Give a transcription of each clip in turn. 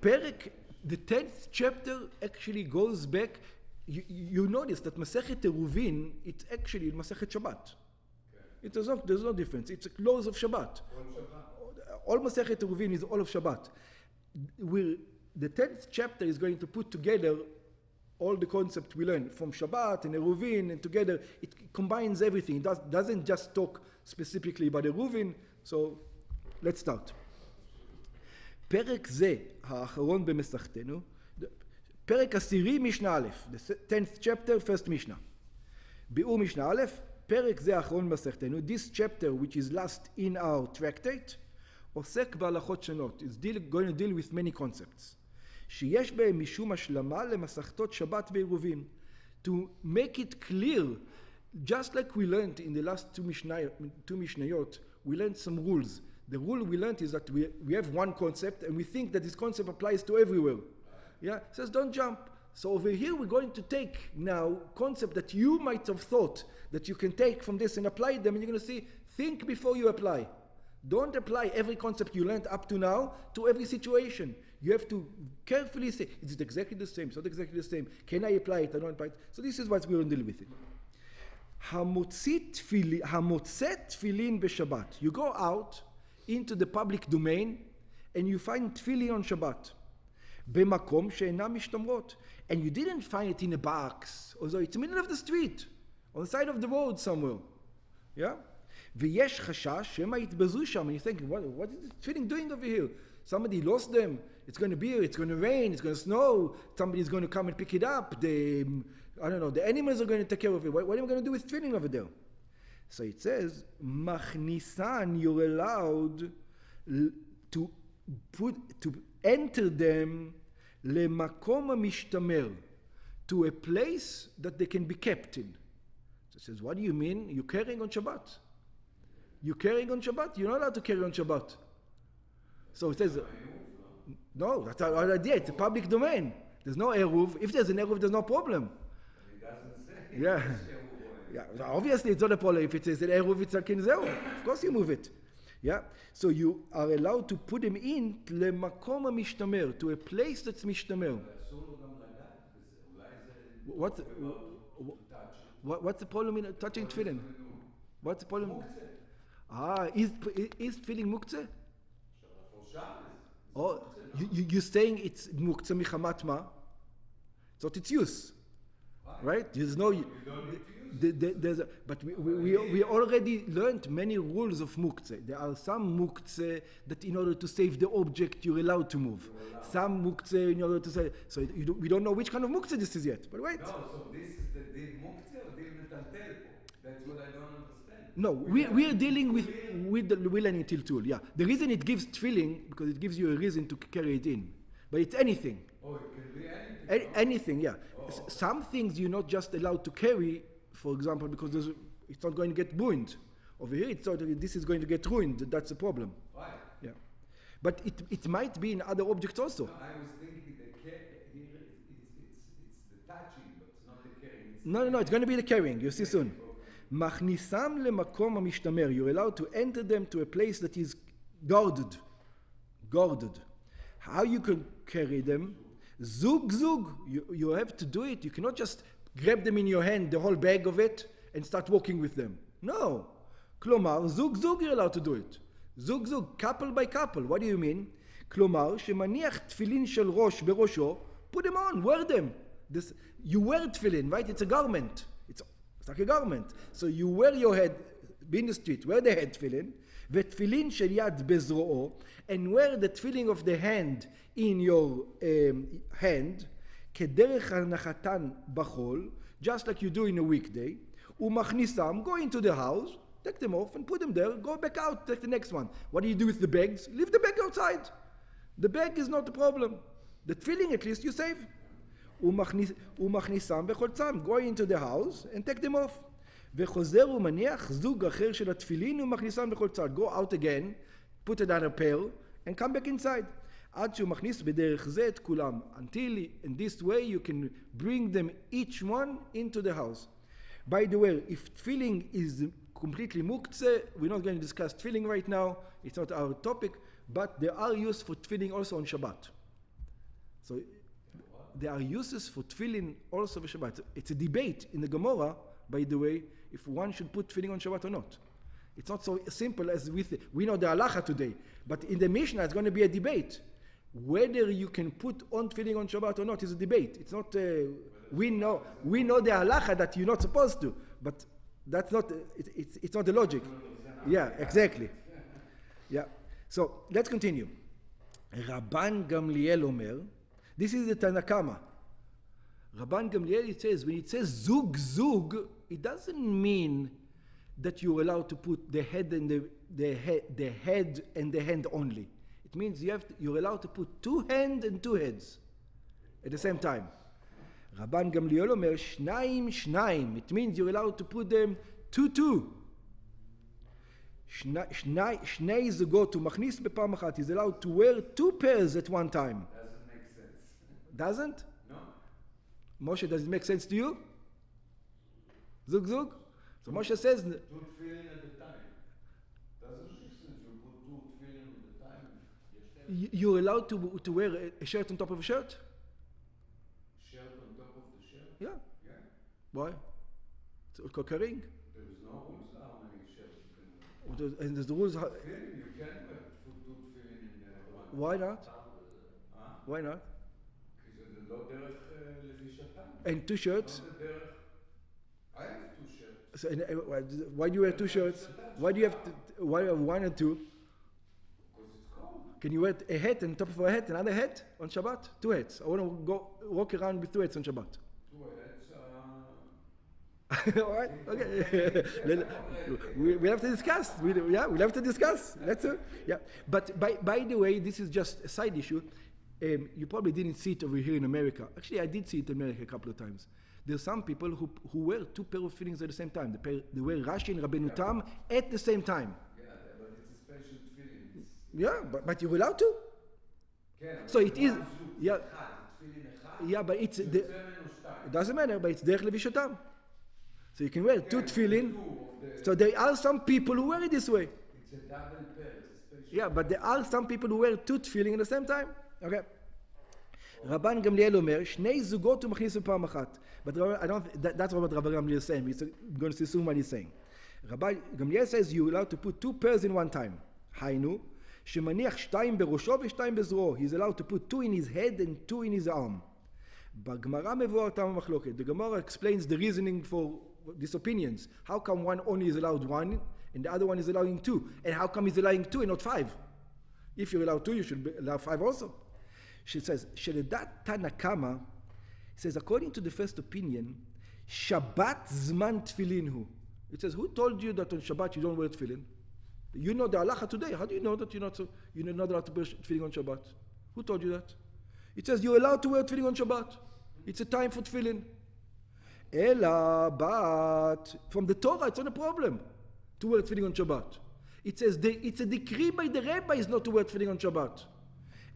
Perek, the 10th chapter actually goes back. You notice that Masechet Eruvin, it's actually Masechet Shabbat. There's no difference. It's laws of Shabbat. All Masechet Eruvin is all of Shabbat. The 10th chapter is going to put together all the concepts we learned from Shabbat and Eruvin, and together it combines everything. It doesn't just talk specifically about Eruvin. So let's start. פרק זה, האחרון במסכתנו, פרק עשירי משנה א', the 10th chapter, first Mishnah. ביאור משנה א', פרק זה האחרון במסכתנו, this chapter which is last in our tractate, עוסק בהלכות שונות, is going to deal with many concepts. שיש בהם משום השלמה למסכתות שבת ועירובין. To make it clear, just like we learned in the last two Mishnayot, we learned some rules. The rule we learned is that we have one concept and we think that this concept applies to everywhere. Yeah, it says don't jump. So over here we're going to take now concept that you might have thought that you can take from this and apply them, and you're going to see, think before you apply. Don't apply every concept you learned up to now to every situation. You have to carefully say, is it exactly the same? It's not exactly the same. Can I apply it? I don't apply it. So this is what we're going to deal with it. המוצא תפילין בשבת. You go out into the public domain and you find tefillin on Shabbat. במקום שאינם משתמרות. And you didn't find it in a box, although it's in the middle of the street, on the side of the road somewhere. Yeah? ויש חשש שמא יתבזו שם. And you're thinking, what is the tefillin doing over here? Somebody lost them. It's going to be here. It's going to rain. It's going to snow. Somebody's going to come and pick it up. The animals are going to take care of it. What are we going to do with tefillin over there? So it says, Machnisan, you're allowed to enter them lemakom mishtamer, to a place that they can be kept in. So it says, what do you mean? You're carrying on Shabbat. You're carrying on Shabbat? You're not allowed to carry on Shabbat. So it says, no, that's our idea. It's a public domain. There's no Eruv. If there's an Eruv, there's no problem. It doesn't say. Yeah. Yeah, obviously it's not a problem. If it says an Eruv, it's a kinzeu. Of course you move it. Yeah. So you are allowed to put them in lemakom mishtamer, to a place that's mishtamer. What's the problem in touching tefillin? What's the problem? Is tefillin muktzeh? Oh, you're saying it's muktzeh michamat ma? It's not its use, right? There's no. But we already learned many rules of muktzeh. There are some muktzeh that in order to save the object you're allowed to move. Some muktzeh in order to say. So we don't know which kind of muktzeh this is yet. But wait. No, so this is the deal muktzeh or deal metaltel? That's what I don't understand. No, we're dealing with the will and until tool. Yeah, the reason it gives tefillin because it gives you a reason to carry it in. But it's anything. Oh, it can be anything. Anything, yeah. Oh. Some things you're not just allowed to carry. For example, because it's not going to get ruined. Over here, it's sort of, this is going to get ruined. That's the problem. Why? Yeah. But it might be in other objects also. No, I was thinking here it's the touching, but it's not the carrying. No, it's going to be the carrying. You'll see soon. Machnisam lemakom mishtamer. You're allowed to enter them to a place that is guarded. How you can carry them? Zug. You have to do it. You cannot just grab them in your hand, the whole bag of it, and start walking with them. No. Klomar, zug, you're allowed to do it. Zug, couple by couple. What do you mean? Klomar, shemaniach tefillin shel rosh berosho, put them on, wear them. You wear tefillin, right? It's a garment. It's like a garment. So you wear your head, be in the street, wear the head tefillin, ותפילין של יד בזרועו, and wear the tefillin of the hand in your hand, כדרך הנחתן בחול, just like you do in a weekday, ומכניסם, go into the house, take them off and put them there, go back out, take the next one. What do you do with the bags? Leave the bag outside. The bag is not the problem. The tefillin at least you save. ומכניסם בחולצם, go into the house and take them off. וחוזר ומניח זוג אחר של התפילין ומכניסם בחולצם. Go out again, put another pair and come back inside. עד שהוא מכניס בדרך זה את כולם. Until in this way you can bring them each one into the house. By the way, if tefillin is completely muktzeh, we're not going to discuss tefillin right now. It's not our topic, but there are use for tefillin also on Shabbat. So there are uses for tefillin also for Shabbat. It's a debate in the Gemara, by the way, if one should put tefillin on Shabbat or not. It's not so simple as we know the halacha today, but in the Mishnah it's going to be a debate. Whether you can put on tefillin on Shabbat or not is a debate. It's not. We know the halacha that you're not supposed to, but that's not. It's not the logic. Yeah, exactly. Yeah. So let's continue. Rabban Gamliel Omer. This is the Tanakama. Rabban Gamliel, it says, when it says zug, it doesn't mean that you're allowed to put the head and the head and the hand only. It means you're allowed to put two hands and two heads at the same time. Rabban Gamliel Omer, shnaim. It means you're allowed to put them two. Shnei zugot umachnis bepam achat. He's allowed to wear two pairs at one time. Doesn't make sense. Doesn't? No. Moshe, does it make sense to you? Zug. So Moshe says, Two tefillin at a time. Doesn't make sense. You put two tefillin at a time. you're allowed to wear a shirt on top of a shirt? Shirt on top of the shirt? Yeah. Yeah. Why? It's called carrying. There is no rules how many shirts you can wear. And there's the rules. Tefillin, you can wear two tefillin in one. Why not? Huh? Why not? Because זה לא דרך לבישתם. And two shirts? לא דרך. I have two shirts. So, why do you wear two shirts? Why do you have why one and two? Because it's cold. Can you wear a hat and top of a hat, another hat on Shabbat? Two hats. I want to go walk around with two hats on Shabbat. Two hats. All right. Okay. we have to discuss. We'll have to discuss. Let's yeah. But by the way, this is just a side issue. You probably didn't see it over here in America. Actually, I did see it in America a couple of times. There's some people who wear two pair of tefillins at the same time. They wear Rashi and Rabbeinu Tam at the same time. Yeah, but it's a special tefillin. Yeah, but you're allowed to. So it is. Yeah. Yeah, but it's it doesn't matter. But it's derech levishatam. So you can wear two tefillin. So there are some people who wear it this way. It's a double pair. It's a special. Yeah, but there are some people who wear two tefillin at the same time. Okay. Rabban Gamliel Omer, shnei zugot umachnis b'pam achat. But I don't. That's what Rabbi Ram Bigelman is saying. We're going to see soon what he's saying. Rabbi Gamliel says you're allowed to put two pairs in one time. Hainu, shemaniach shtayim berosho v'shtayim bezro. He's allowed to put two in his head and two in his arm. B'Gemara mevuar tam machloket. The Gemara explains the reasoning for these opinions. How come one only is allowed one and the other one is allowing two? And how come he's allowing two and not five? If you're allowed two, you should allow five also. She says, Sheledat Tanakama, says, according to the first opinion, Shabbat Zman Tfilinhu. It says, who told you that on Shabbat you don't wear tefillin? You know the halacha today. How do you know that you're not allowed to wear tefillin on Shabbat? Who told you that? It says you're allowed to wear tefillin on Shabbat. It's a time for tefillin. Ela, but from the Torah, it's not a problem to wear tefillin on Shabbat. It says it's a decree by the rabbis not to wear tefillin on Shabbat.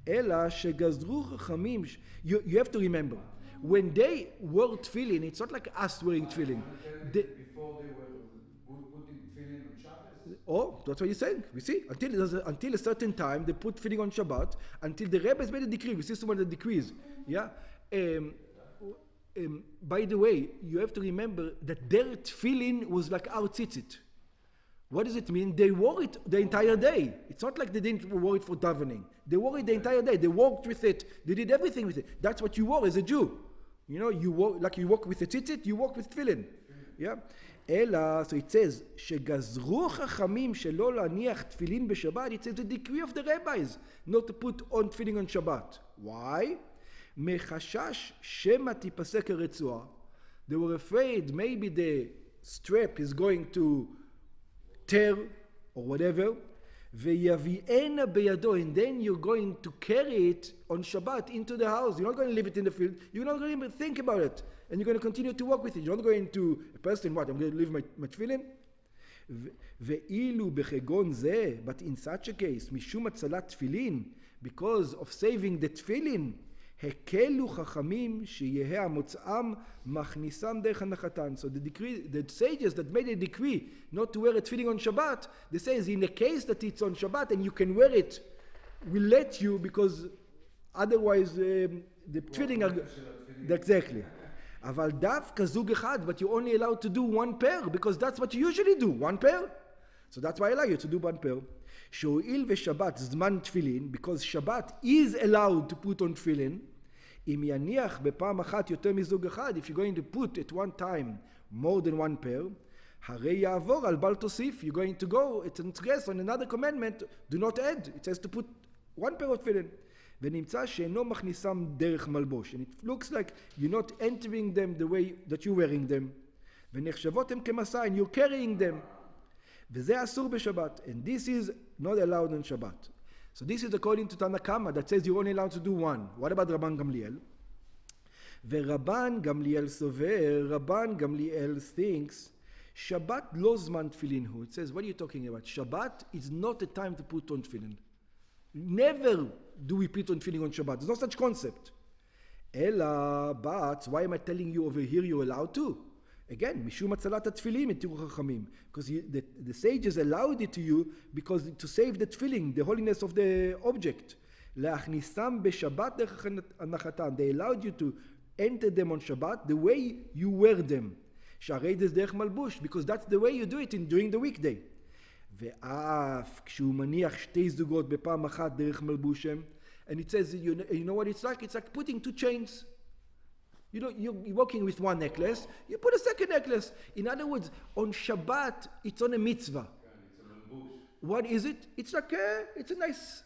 Ela shegazru chachamim. You have to remember, when they wore tefillin, it's not like us wearing tefillin. Before they were putting tefillin on Shabbos? Oh, that's what he's saying. We see, until a certain time, they put tefillin on Shabbat, until the rabbis made a decree. We see some of the decrees. Yeah? By the way, you have to remember that their tefillin was like our tzitzit. What does it mean? They wore it the entire day. It's not like they didn't wear it for davening. They wore it the entire day. They walked with it. They did everything with it. That's what you wore as a Jew. You know, you walk with a tzitzit, you walk with tefillin. Yeah? Ela, so it says, shegazru chachamim shelo laniach tefillin b'Shabbat. It says the decree of the rabbis not to put on tefillin on Shabbat. Why? Mechashash shema tipasek haretzua. They were afraid maybe the strap is going to tear or whatever, veyavi'ena beyado, and then you're going to carry it on Shabbat into the house. You're not going to leave it in the field. You're not going to even think about it, and you're going to continue to walk with it. You're not going to a person. What? I'm going to leave my tefillin. Ve'ilu bechegon zeh, but in such a case, mishum atzalat tefillin, because of saving the tefillin, הקלו חכמים שיהא המוצאם מכניסם דרך הנחתן. So the sages that made a decree not to wear a tefillin on Shabbat, they say in a case that it's on Shabbat and you can wear it, we'll let you, because otherwise the tefillin are... Exactly. אבל דווקא זוג אחד, but you're only allowed to do one pair, because that's what you usually do, one pair. So that's why I allow you to do one pair. שהואיל ושבת זמן תפילין, because Shabbat is allowed to put on tefillin, אם יניח בפעם אחת יותר מזוג אחד, if you're going to put at one time more than one pair, הרי יעבור על בל תוסיף, you're going to go, it's transgress on another commandment, do not add, it says to put one pair of tefillin. ונמצא שאינו מכניסם דרך מלבוש, and it looks like you're not entering them the way that you're wearing them, ונחשבות הם כמסע, and you're carrying them, וזה אסור בשבת, and this is not allowed on Shabbat. So this is according to Tana Kama that says you're only allowed to do one. What about Rabban Gamliel? ורבן גמליאל סובר, רבן גמליאל thinks, Shabbat לא זמן תפילין הוא. It says, what are you talking about? Shabbat is not a time to put on tefillin. Never do we put on tefillin on Shabbat. There's no such concept. Ella, but why am I telling you over here you're allowed to? Again, משום הצלת התפילין מתירו חכמים. Because the sages allowed it to you because to save the tefillin, the holiness of the object. להכניסם בשבת דרך הנחתן. They allowed you to enter them on Shabbat the way you wear them. שהרי זה דרך מלבוש, because that's the way you do it during the weekday. ואף כשהוא מניח שתי זוגות בפעם אחת דרך מלבושם, and it says, you know what it's like? It's like putting two chains. You know, you're walking with one necklace, you put a second necklace. In other words, on Shabbat, it's on a mitzvah. What is it? It's like it's a nice,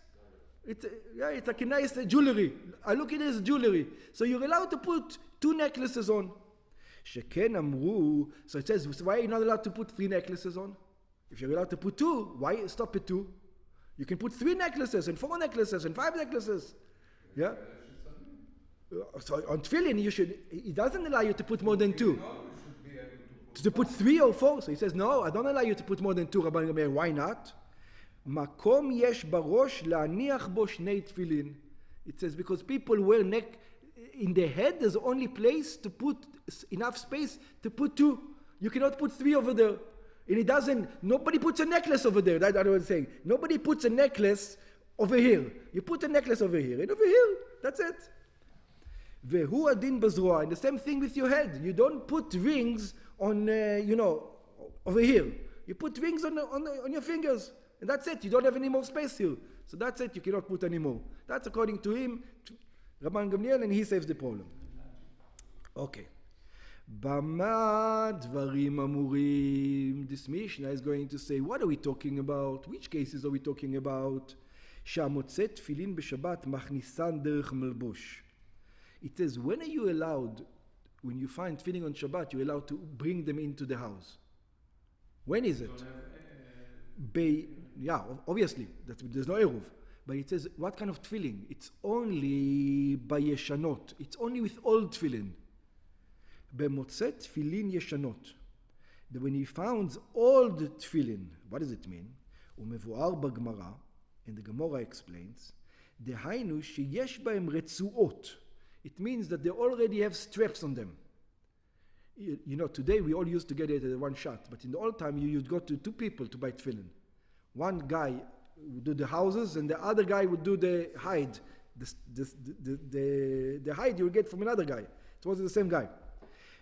it's like a nice jewelry. I look at it as jewelry. So you're allowed to put two necklaces on. שכן אמרו, so it says, why are you not allowed to put three necklaces on? If you're allowed to put two, why stop at two? You can put three necklaces and four necklaces and five necklaces. Yeah? So on tefillin, it doesn't allow you to put more than two. To put three or four. So he says, no, I don't allow you to put more than two. Rabban Gamliel, why not? מקום יש בראש להניח בו שני תפילין. It says, because people wear in their head, there's only place to put enough space to put two. You cannot put three over there. And nobody puts a necklace over there. That's what I'm saying. Nobody puts a necklace over here. You put a necklace over here and over here. That's it. והוא הדין בזרוע. And the same thing with your head. You don't put rings on, over here. You put rings on your fingers. And that's it. You don't have any more space here. So that's it. You cannot put any more. That's according to him, Rabban Gamliel, and he saves the problem. Okay. במה דברים אמורים? This Mishnah is going to say, what are we talking about? Which cases are we talking about? שהמוצא תפילין בשבת מכניסן דרך מלבוש. It says, when are you allowed, when you find tefillin on Shabbat, you're allowed to bring them into the house? When is it? Yeah, obviously, there's no Eruv. But it says, what kind of tefillin? It's only בישנות. It's only with old tefillin. במוצא תפילין ישנות. When he founds old tefillin, what does it mean? ומבואר בגמרא, and the Gemara explains, דהיינו שיש בהם רצועות. It means that they already have straps on them. You know, today we all used to get it at one shot, but in the old time you'd go to two people to buy tefillin. One guy would do the houses, and the other guy would do the hide. The hide you would get from another guy. It wasn't the same guy.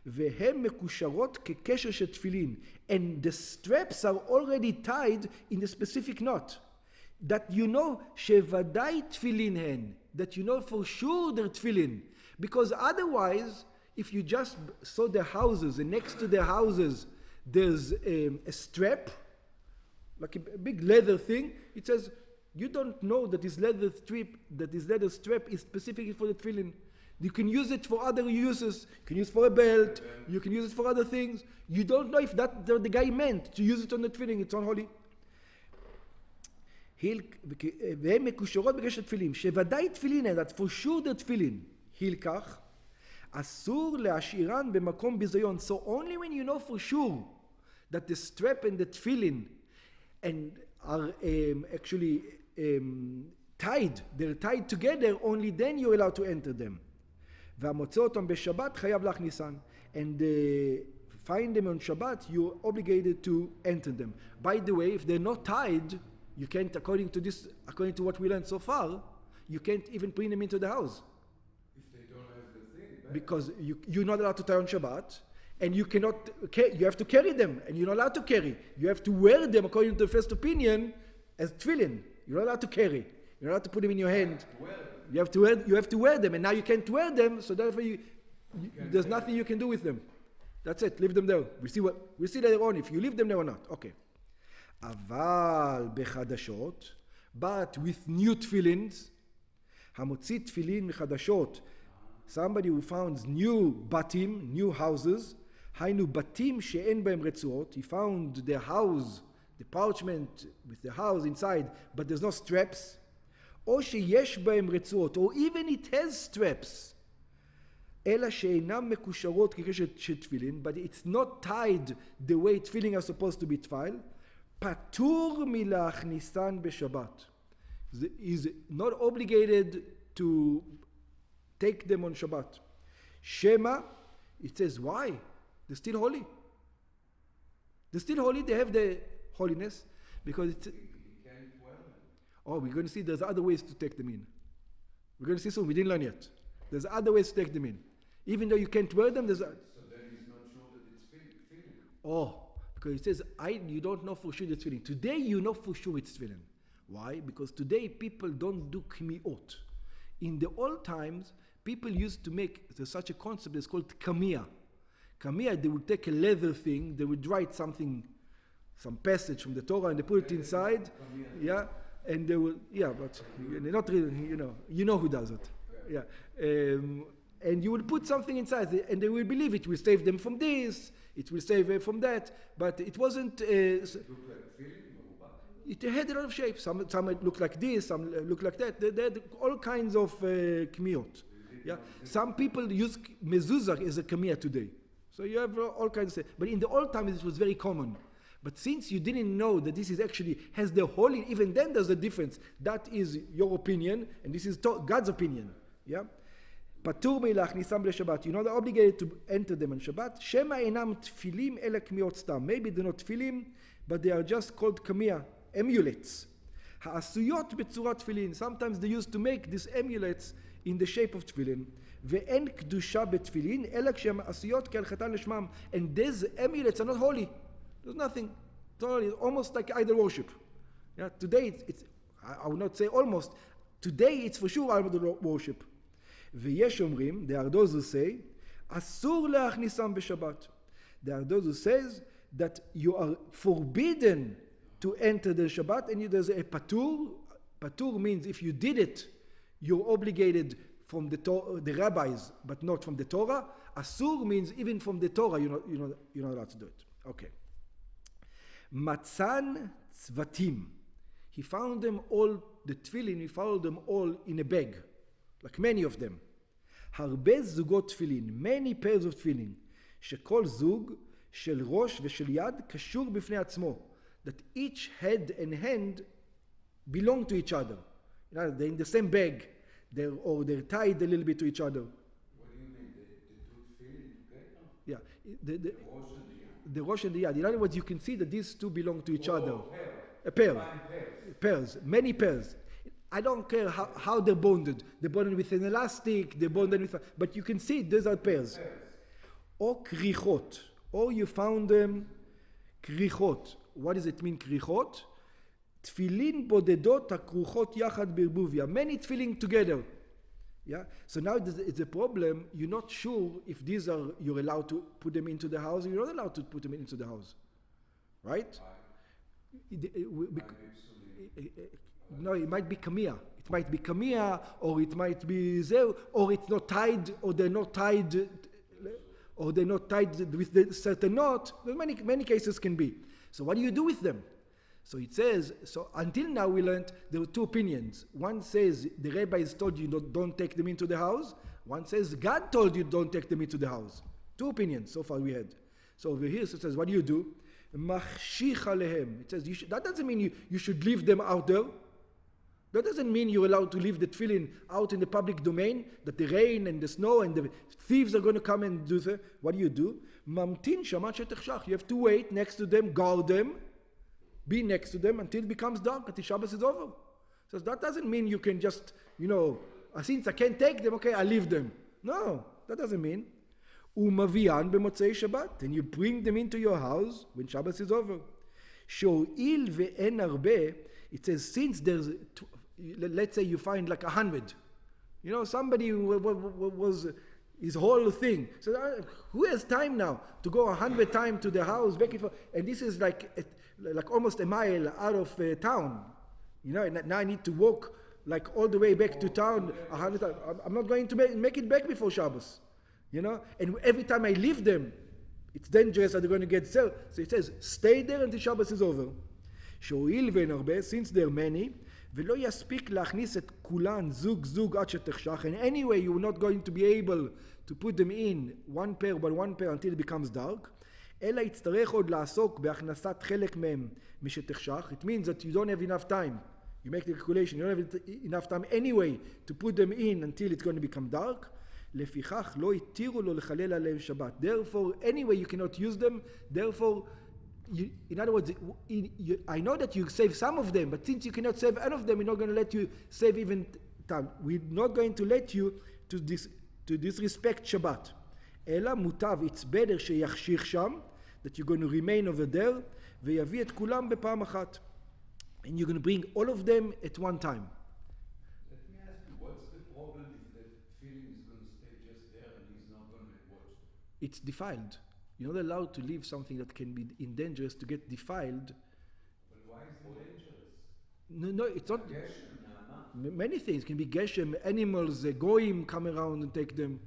והן מקושרות כקשר של תפילין, and the straps are already tied in a specific knot. That you know שוודאי תפילין הן, that you know for sure they're tefillin. Because otherwise, if you just saw the houses, and next to the houses there's a strap, like a big leather thing, it says, you don't know that this leather strap is specifically for the tefillin. You can use it for other uses. You can use it for a belt. You can use it for other things. You don't know if that the guy meant to use it on the tefillin. It's unholy. והן מקושרות בקשר תפילין, שוודאי תפילין, that for sure the תפילין, הילקח, אסור להשאירן במקום ביזיון. So only when you know for sure that the strap and the tefillin and are actually tied, they're tied together, only then you're allowed to enter them. והמוצא אותם בשבת חייב להכניסן. And find them on Shabbat, you're obligated to enter them. By the way, if they're not tied, you can't, according to what we learned so far, you can't even bring them into the house. If they because you're not allowed to tie on Shabbat, and you have to carry them, and you're not allowed to carry. You have to wear them according to the first opinion as tefillin. You're not allowed to carry. You're not allowed to put them in your hand. You have to wear them, and now you can't wear them, so therefore there's nothing you can do with them. That's it. Leave them there. We see later on if you leave them there or not. Okay. Aval bechadashot, but with new tefillins, hamotzi tefillin mechadashot. Somebody who founds new batim, new houses, haynu batim she'en b'hem retzuot. He found the house, the parchment with the house inside, but there's no straps. Or sheyesh b'hem retzuot, or even it has straps. Ela she'enam mekusharot kekeshet tefillin, but it's not tied the way tefillin are supposed to be tied. Patur milachnisan b'Shabbat. Is not obligated to take them on Shabbat. Shema, it says why? They're still holy. They're still holy. They have the holiness because it's. Oh, we're going to see there's other ways to take them in. We're going to see soon. We didn't learn yet. There's other ways to take them in. Even though you can't wear them, there's. So then he's not sure that it's fitting. Oh, because it says you don't know for sure it's fitting. Today you know for sure it's fitting. Why? Because today people don't do kmiot. In the old times, people used to make, there's such a concept, it's called kamia. Kamia, they would take a leather thing, they would write something, some passage from the Torah, and they put it inside. Yeah, and they would, but not really, you know who does it. Yeah. And you will put something inside, and they will believe it will save them from this, it will save them from that, but it wasn't. It had a lot of shapes. Some look like this, some look like that. They had all kinds of kmiot. Yeah, some people use mezuzah as a kamiya today. So you have all kinds of. But in the old times, it was very common. But since you didn't know that this is actually has the holy, even then there's a difference. That is your opinion, and this is God's opinion. Yeah. Patur beilachnisam b'Shabbat. You're not obligated to enter them on Shabbat. Shema enam tfilim ela kmiot stam. Maybe they're not tfilim, but they are just called kamiya, amulets. Ha'asuyot b'tzurat tfilin. Sometimes they used to make these amulets in the shape of tefillin. Ve'en kedusha betfilin ela kshem asuyot ke'alchatan leshmam. And these amulets are not holy. There's nothing. It's only almost like idol worship. Yeah. Today it's I will not say almost. Today it's for sure idol worship. Ve'yesh omrim, there are those who say, asur leachnisam b'Shabbat. There are those who says that you are forbidden to enter the Shabbat, and there's a patur. Patur means if you did it, you're obligated from the rabbis, but not from the Torah. Asur means even from the Torah, you're not allowed to do it. Okay. Matzan tzvatim. He found them all, the tefillin, he found them all in a bag, like many of them. Harbe zugot tefillin, many pairs of tefillin, shekol zug shel rosh veshel yad kashur b'fnei atzmo, that each head and hand belong to each other. They're in the same bag, they're tied a little bit to each other. What do you mean? The two tefillin together? Yeah, The rosh and the yad. the rosh and the yad. In other words, you can see that these two belong to each other. Pair. A pair. Pairs, many pairs. I don't care how they're bonded. They're bonded with an elastic, they're bonded with, but you can see these are pairs. Or krichot, or you found them krichot. What does it mean, krichot? Tfilin bodedot hakruchot yachad birbuvia. Many tfilin together. Yeah. So now it's a problem. You're not sure if these are you're allowed to put them into the house. You're not allowed to put them into the house, right? No, it might be kamia. It might be kamia, or it might be zeu, or it's not tied, or they're not tied with the certain knot. There's many cases can be. So what do you do with them? So it says, so until now we learned there were two opinions. One says the rabbis told you don't take them into the house. One says God told you don't take them into the house. Two opinions so far we had. So over here it says, what do you do? Machshich alehem. It says that doesn't mean you should leave them out there. That doesn't mean you're allowed to leave the tefillin out in the public domain, that the rain and the snow and the thieves are going to come and do that. What do? Mamtin shamat shetechshach. You have to wait next to them, guard them, be next to them until it becomes dark, until Shabbos is over. So that doesn't mean you can just, since I can't take them, okay, I leave them. No, that doesn't mean. Umavian b'motzei Shabbat, and you bring them into your house when Shabbos is over. Sho'il ve'en arbe, it says since there's, let's say you find like 100. You know, somebody was his whole thing. So who has time now to go 100 times to the house, back and forth? And this is like almost a mile out of town. You know, and now I need to walk like all the way back to town 100 times. I'm not going to make it back before Shabbos. You know, and every time I leave them, it's dangerous that they're going to get sold. So it says, stay there until Shabbos is over. שהואיל ואין הרבה, since there are many, ולא יספיק להכניס את כולן זוג עד שתחשך, and anyway you're not going to be able to put them in one pair by one pair until it becomes dark, אלא יצטרך עוד לעסוק בהכנסת חלק מהם משתחשך. It means that you don't have enough time. You make the calculation, you don't have enough time anyway to put them in until it's going to become dark. לפיכך לא התירו לו לחלל עליהם שבת. Therefore, anyway you cannot use them, therefore, in other words, I know that you save some of them, but since you cannot save any of them, we're not going to let you save even time. We're not going to let you to disrespect Shabbat. אלא מוטב, it's better שיחשיך שם, that you're going to remain over there, ויביא את כולם בפעם אחת. And you're going to bring all of them at one time. It's defiled. You're not allowed to leave something that can be dangerous to get defiled. But why is it dangerous? No, it's not. Geshem, many things. It can be geshem, animals, goyim come around and take them.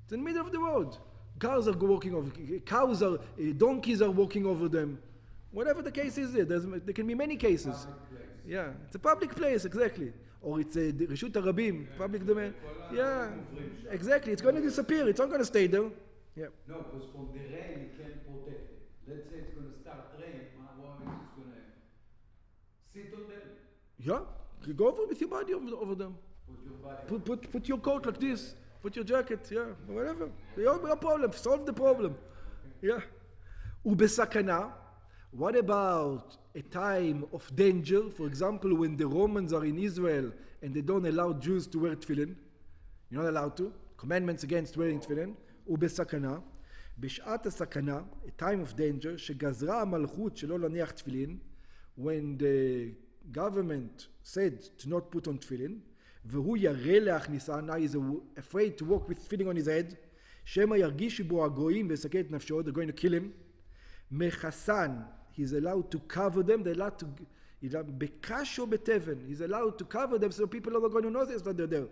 It's in the middle of the road. Cars are walking over, cows are, donkeys are walking over them. Whatever the case is, there can be many cases. Yeah, it's a public place, exactly. Or it's a Reshut Harabim, public domain. Yeah, exactly. It's going to disappear. It's not going to stay there. Yeah. No, because from the rain you can't protect it. Let's say it's going to start rain, what is it's going to sit on them? Yeah, you go over with your body over them. Put your body. Put your coat like this. Put your jacket. Yeah, whatever. No problem. Solve the problem. Yeah. Ubesakana. What about a time of danger? For example, when the Romans are in Israel and they don't allow Jews to wear tefillin. You're not allowed to. Commandments against wearing tefillin. ובסכנה, בשעת הסכנה, a time of danger, שגזרה המלכות שלא להניח תפילין, when the government said to not put on tefillin, והוא ירא להכניסה, now he's afraid to walk with tefillin on his head, שמא ירגישו בו הגויים ויסכן את נפשו, they're going to kill him, מחסן, he's allowed to cover them, they're allowed to, בקש או בתבן, he's allowed to cover them so people are not going to notice that they're there.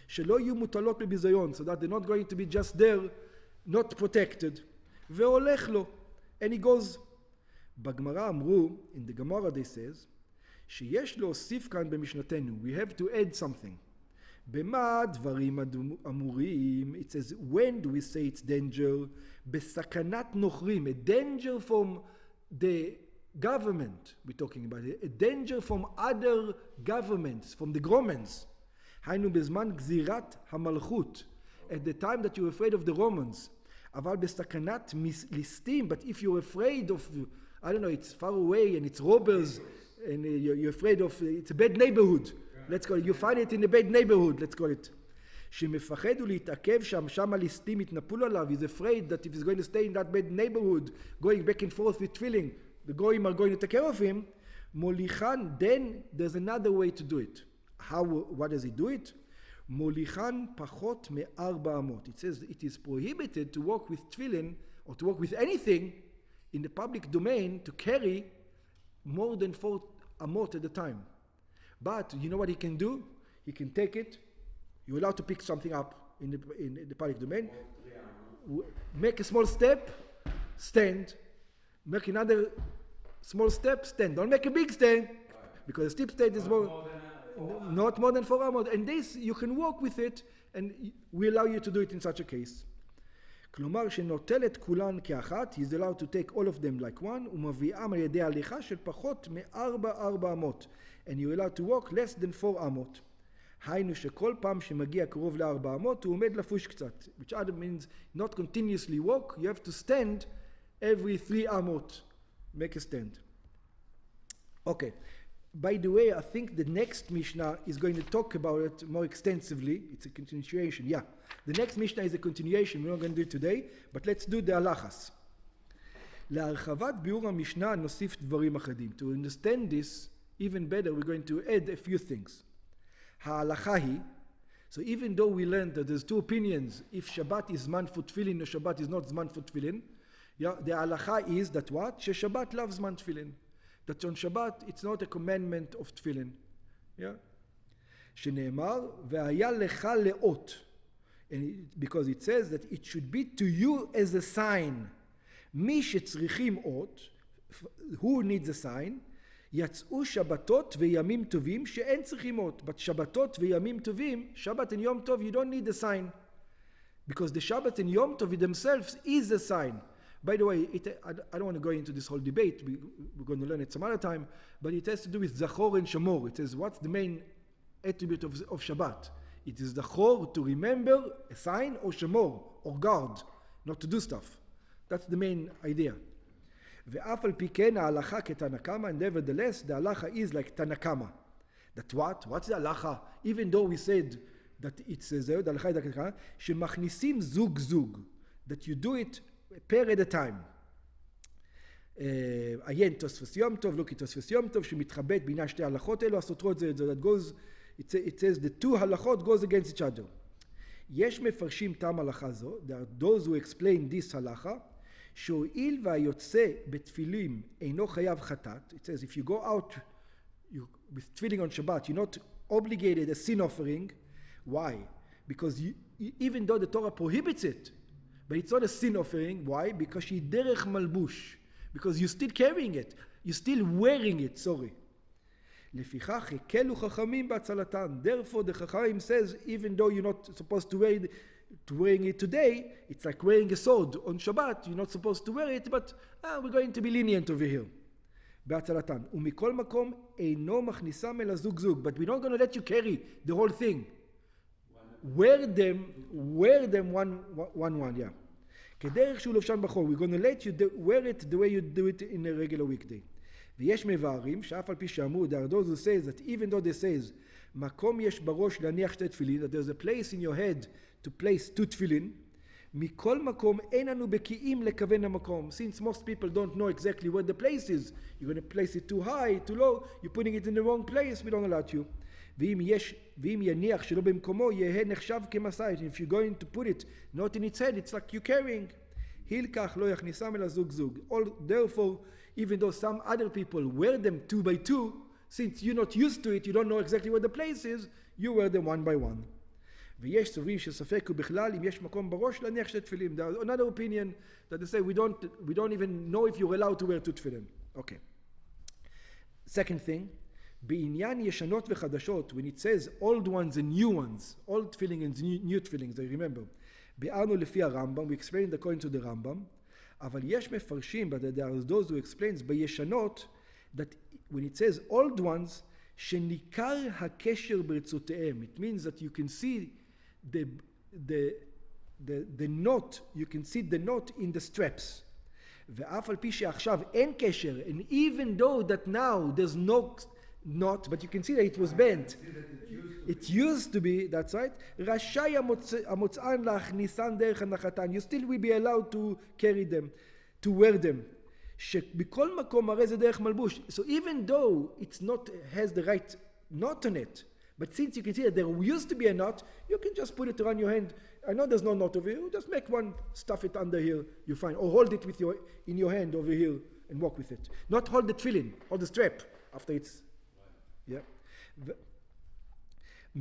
שלא יהיו מוטלות בביזיון, so that they're not going to be just there, not protected. והולך לו, and he goes. בגמרא אמרו, in the Gemara they says, שיש להוסיף כאן במשנתנו, we have to add something. במה דברים אמורים, it says, when do we say it's danger? בסכנת נוכרים, a danger from the government, we're talking about it, a danger from other governments, from the Romans. היינו בזמן גזירת המלכות, at the time that you're afraid of the Romans. אבל בסכנת ליסטים, but if you're afraid of, I don't know, it's far away and it's robbers, and you're afraid of, it's a bad neighborhood, let's call it, you find it in a bad neighborhood, let's call it. שמפחד הוא להתעכב שם, שם הליסטים יתנפלו עליו, he's afraid that if he's going to stay in that bad neighborhood, going back and forth with tefillin, the goyim are going to take care of him, מוליכן, then there's another way to do it. What does he do it? מוליכן פחות מ4 אמות. It says it is prohibited to walk with tefillin or to walk with anything in the public domain to carry more than 4 amot at a time. But you know what he can do? He can take it. You're allowed to pick something up in the public domain. Make a small step, stand. Make another small step, stand. Don't make a big stand because a steep stand is not more than 4 amot. And this, you can walk with it, and we allow you to do it in such a case. כלומר, שנוטל את כולן כאחת, he's allowed to take all of them like one, ומביאם על ידי הליכה של פחות מ4 אמות. And you're allowed to walk less than 4 אמות. היינו שכל פעם שמגיע קרוב ל4 אמות, הוא עומד לפוש קצת. Which other means, not continuously walk, you have to stand every 3 אמות. Make a stand. Okay. by the way, I think the next Mishnah is going to talk about it more extensively. It's a continuation, yeah. The next Mishnah is a continuation. We're not going to do it today, but let's do the halachas. להרחבת ביאור המשנה נוסיף דברים אחדים. To understand this even better, we're going to add a few things. ההלכה היא, so even though we learned that there's two opinions, if Shabbat is zman for tefillin or Shabbat is not zman for tefillin, yeah, the halakha is that what? Shabbat loves zman tefillin. That on Shabbat it's not a commandment of tefillin. Yeah? שנאמר, והיה לך לאות. Because it says that it should be to you as a sign. מי שצריכים אות, who needs a sign, יצאו שבתות וימים טובים שאין צריכים אות. But שבתות וימים טובים, Shabbat and Yom Tov, you don't need a sign. Because the Shabbat and Yom Tov themselves is a sign. By the way, I don't want to go into this whole debate. We're going to learn it some other time. But it has to do with Zachor and Shamor. It says, what's the main attribute of Shabbat? It is Zachor, to remember, a sign, or Shamor, or guard, not to do stuff. That's the main idea. ואף על פי כן ההלכה כתנא-קמא, and nevertheless, the halacha is like תנא-קמא. That what? What's the halacha? Even though we said that it says there, the halacha is like תנא-קמא, שמכניסים זוג, that you do it pair at a time. עיין תוספות יום טוב, לוקי תוספות יום טוב, שמתחבט בעניין שתי ההלכות האלו, הסותרות זה, that goes, it says the two halachot goes against each other. יש מפרשים טעם הלכה זו, there are those who explain this halacha, שהואיל והיוצא בתפילים אינו חייב חטאת, it says if you go out with tefillin on Shabbat, you're not obligated a sin offering. Why? Because even though the Torah prohibits it, but it's not a sin offering. Why? Because she derech malbush. Because you're still carrying it. You're still wearing it, sorry. לפיכך הקלו חכמים בהצלתן. Therefore the Chachamim says, even though you're not supposed to wearing it today, it's like wearing a sword on Shabbat. You're not supposed to wear it, but we're going to be lenient over here. בהצלתן. ומכל מקום אינו מכניסם אל הזוג. But we're not going to let you carry the whole thing. Wear them one, yeah. כדרך שהוא לובשן בחול, we're going to let you wear it the way you do it in a regular weekday. ויש מבארים, שאף על פי שאמרו, there are those who say that even though they says, מקום יש בראש להניח שתי תפילין, that there's a place in your head to place two tefillin, מכל מקום אין לנו בקיאים לכוון המקום. Since most people don't know exactly where the place is, you're going to place it too high, too low, you're putting it in the wrong place, we don't allow you. ואם יניח שלא במקומו, יהיה נחשב כמסע. If you're going to put it not in its head, it's like you're carrying. הילקח לא יכניסם אלא זוג. Therefore, even though some other people wear them 2 by 2, since you're not used to it, you don't know exactly where the place is, you wear them 1 by 1. ויש סוברים שספק הוא בכלל אם יש מקום בראש להניח שתי תפילין. There's another opinion that they say we don't even know if you're allowed to wear 2 tefillin. Okay. Second thing, בעניין ישנות וחדשות, when it says old ones and new ones, old tefillin and new tefillin, I remember, ביארנו לפי הרמב"ם, we explained according to the רמב"ם, אבל יש מפרשים, but there are those who explains בישנות, that when it says old ones, שניכר הקשר ברצותיהם, it means that you can see the knot, you can see the knot in the straps. ואף על פי שעכשיו אין קשר, and even though that now there's no knot, but you can see that it was bent. It used to be, that's right. רשאי המוצאן להכניסן דרך הנחתן. You still will be allowed to carry them, to wear them. שבכל מקום הרי זה דרך מלבוש. So even though it's not has the right knot on it, but since you can see that there used to be a knot, you can just put it around your hand. I know there's no knot over here. You just make one, stuff it under here, you find, or hold it in your hand over here and walk with it. Not hold the tefillin, hold the strap after it's. Yeah.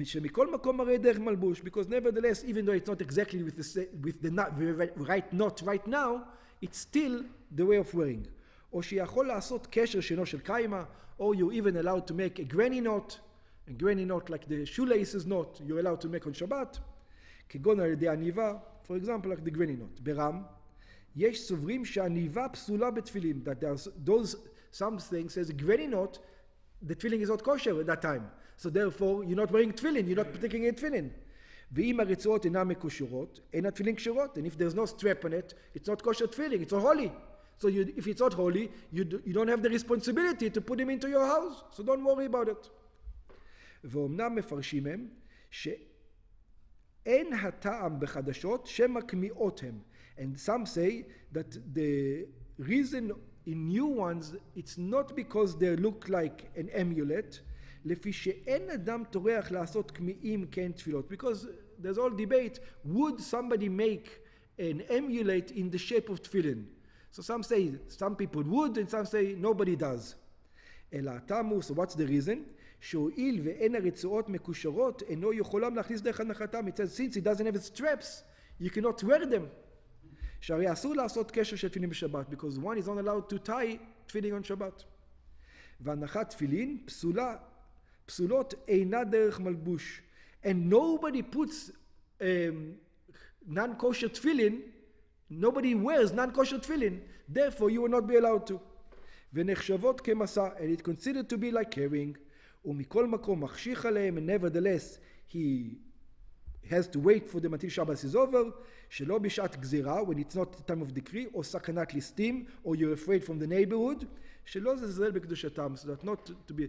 שמכל מקום הרי דרך מלבוש, because nevertheless, even though it's not exactly with the right knot right now, it's still the way of wearing. או שיכול לעשות קשר שאינו של קיימה, or you're even allowed to make a granny knot like the shoelaces knot, you're allowed to make on Shabbat, כגון על ידי עניבה, for example, like the granny knot. ברם, יש סוברים שהעניבה פסולה בתפילין, that there's those, some things says a granny knot, the tefillin is not kosher at that time. So therefore, you're not wearing tefillin, you're not taking a tefillin. ואם הרצועות אינן מקושרות, אין התפילין קשרות. And if there's no strap on it, it's not kosher tefillin, it's not holy. So if it's not holy, you don't have the responsibility to put him into your house. So don't worry about it. ואומנם מפרשים הם שאין הטעם בחדשות שמקמיעות הם. And some say that the reason in new ones, it's not because they look like an amulet, לפי שאין אדם טורח לעשות קמיעים כאין תפילות. Because there's all debate, would somebody make an amulet in the shape of tefillin? So some say, some people would, and some say nobody does. אלא הטעם, so what's the reason? שהואיל ואין הרצועות מקושרות, אינו יכולם להכניס דרך הנחתם. It says, since he doesn't have straps, you cannot wear them. שהרי אסור לעשות קשר של תפילין בשבת, because one is not allowed to tie תפילין on Shabbat. והנחת תפילין פסולות אינה דרך מלבוש. And nobody puts non-kosher tefillin, nobody wears non-kosher tefillin, therefore you will not be allowed to. ונחשבות כמסע, and it's considered to be like carrying. ומכל מקום מחשיך עליהם, and nevertheless he has to wait for them until Shabbos is over, שלא בשעת גזירה, when it's not the time of decree, או סכנת ליסטים, or you're afraid from the neighborhood, שלא זלזל בקדושתם, so that not to be